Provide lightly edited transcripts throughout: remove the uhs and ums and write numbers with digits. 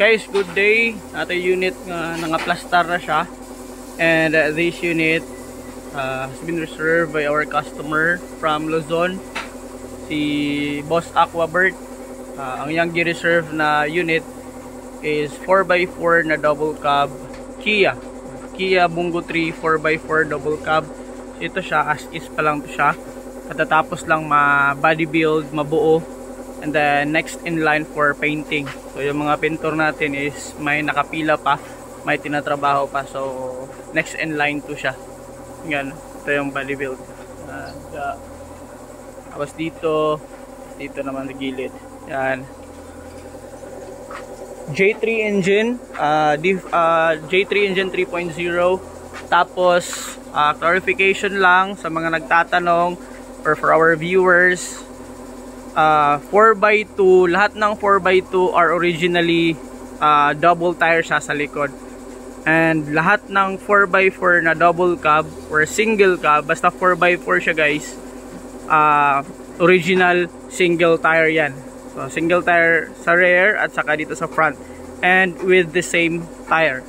Guys, good day. Ato unit nga nangaplastar na siya. And this unit has been reserved by our customer from Luzon, si Boss Aquabert. Ang iyang gi-reserve na unit is 4x4 na double cab Kia Bungo 3 4x4 double cab. So, ito siya, as is pa lang to siya. Katatapos lang ma-body build, mabuo. And then next in line for painting. So yung mga pintor natin is may nakapila pa, may tinatrabaho pa. So next in line to siya. Yan, ito yung body build. Tapos dito naman sa gilid. Yan. J3 engine, J3 engine 3.0. Tapos clarification lang sa mga nagtatanong or for our viewers. 4x2, lahat ng 4x2 are originally double tire siya sa likod. And lahat ng 4x4 na double cab or single cab, basta 4x4 siya guys, original single tire yan. So single tire sa rear at saka dito sa front, and with the same tire.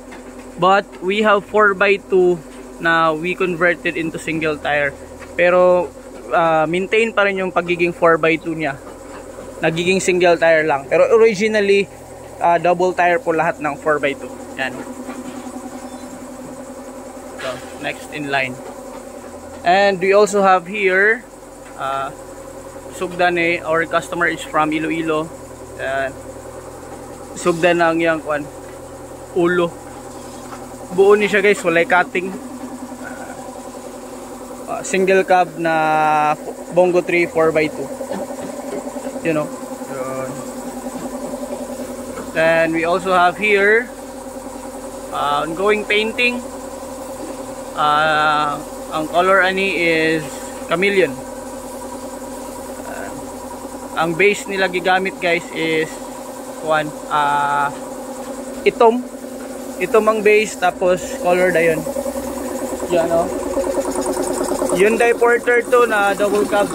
But we have 4x2 na we converted into single tire, pero maintain pa rin yung pagiging 4x2 niya. Nagiging single tire lang. Pero originally, double tire po lahat ng 4x2. Yan. So, next in line. And we also have here, sugdan our customer is from Iloilo. Sugdan ang yang ulo. Buo ni siya guys, walay cutting. Single cab na Bungo 3 4x2, you know. Then we also have here ongoing painting. Ang color ani is chameleon. Ang base nila gigamit guys is itom ang base, tapos color dayon. Yan o. Hyundai Porter to na double cab.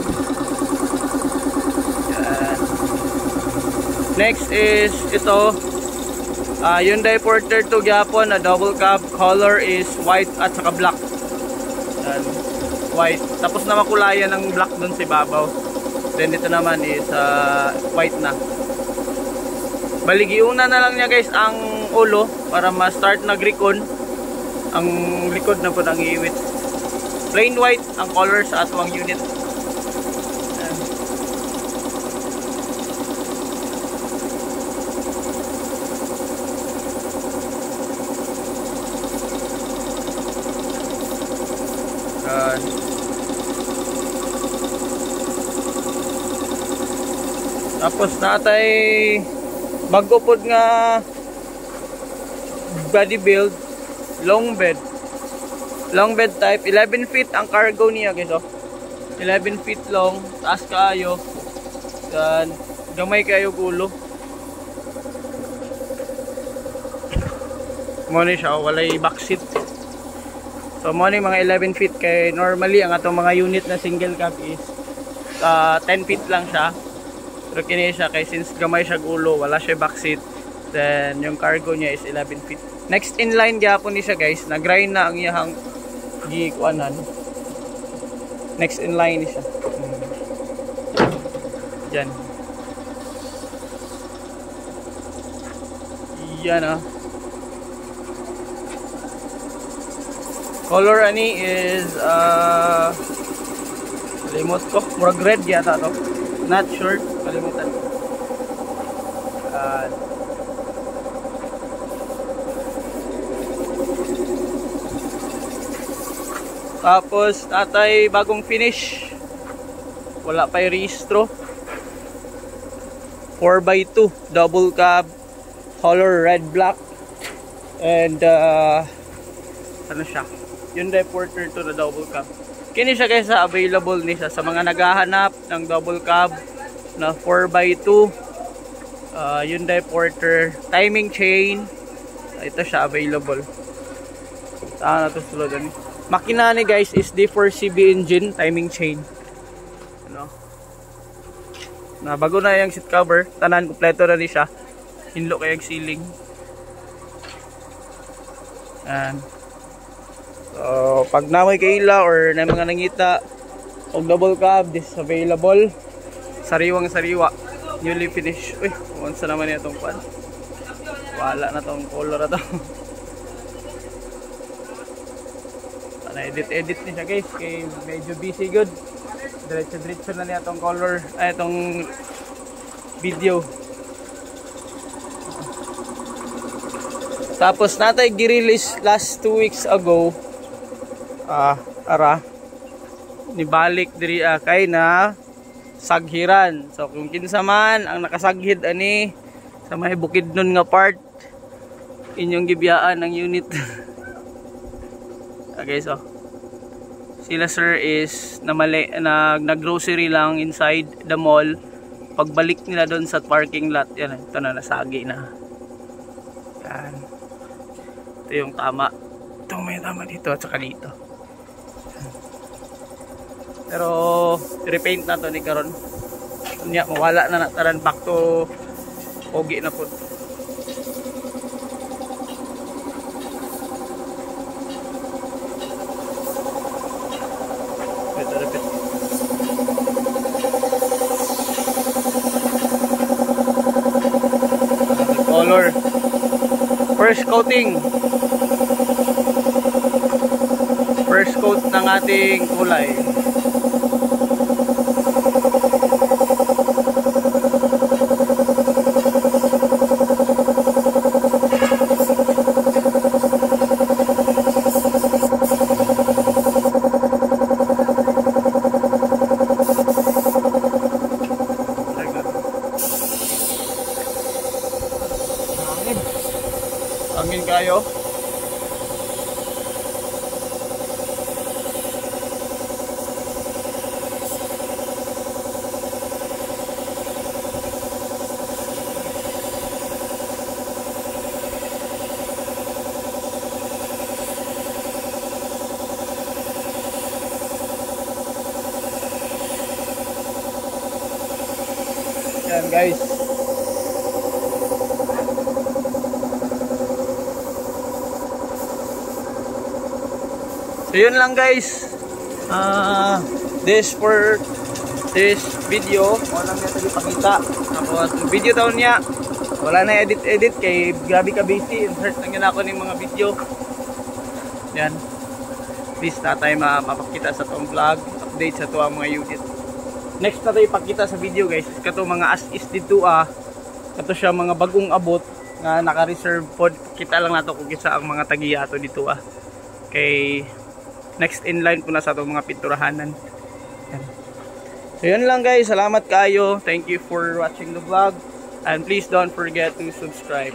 Next is ito, Hyundai Porter to gyapon na double cab. Color is white at saka black. White. Tapos na makulayan ng black dun sa ibabaw. Then ito naman is white na. Baligiuna na lang niya guys ang ulo para ma-start nag-recon. Ang likod na po nang iiwit. Plain white ang color sa atong unit. Tapos natay bago pod nga body build, long bed type, 11 feet ang cargo niya guys, 11 feet long, taas kaayo, dan gamay kayo gulo. Mo ni siya, walay backseat. So mo ni mga 11 feet, kay normally ang atong mga unit na single cab is 10 feet lang siya. Pero kini siya, kay since gamay siya gulo, wala siya backseat, then yung cargo niya is 11 feet. Next in line gyapon ni siya guys, nag-grind na ang iyang gikuanan. Next in line siya. Diyan. Yan Color ani is limot ko, murag red yata to. Not sure, kalimutan. Tapos tatay bagong finish, wala pa yung rehistro. 4x2 double cab, color red black, and ano siya, Hyundai Porter to na double cab. Kini siya guys, available ni sa mga naghahanap ng double cab na 4x2 Hyundai Porter, timing chain. Ito siya available. Saan na ito sulod ani? Makina ni guys is D4CB engine, timing chain. Na bago na yung seat cover, tanan kompleto na ni siya. Hinlo kayong ceiling. Yan. So pag namoy kaila or na mga nangita og double cab, this is available. Sariwang sariwa, newly finished. Uy, unsa naman itong pan, wala na tong color na to. Edit ni siya guys, kay medyo busy good. Diretso na niya tong color, ay itong video. Tapos natay gi-release last 2 weeks ago. Ara nibalik diri kay na saghiran. So kung kinsa man ang nakasaghid ani sa may Bukidnon nga part, inyong gibiyaan ng unit. Okay, so sila sir is nag-grocery lang inside the mall. Pagbalik nila doon sa parking lot, yan, ito na, nasagi na. Yan. Ito yung tama. Ito may tama dito at saka dito. Pero repaint na to ni karon. Nya mawala na nataran, back to pogi na po. Repeat. Color. First coating. First coat ng ating kulay. Hangin kayo. Yan guys. So yun lang guys. This for this video. Wala na ito ipakita. Tapos video taon niya. Wala na edit kay grabe ka busy. Insert lang yun ako ng mga video. Yan. Please na tayo mapakita sa itong vlog. Update sa ito ang mga unit. Next na tayo ipakita sa video guys. Kato mga as is dito Kato siya mga bagong abot nga naka-reserve pod. Kita lang nato kung kisa ang mga tagiya ato dito kay next in line po na sa itong mga pinturahanan. Yan. So yun lang guys. Salamat kayo. Thank you for watching the vlog. And please don't forget to subscribe.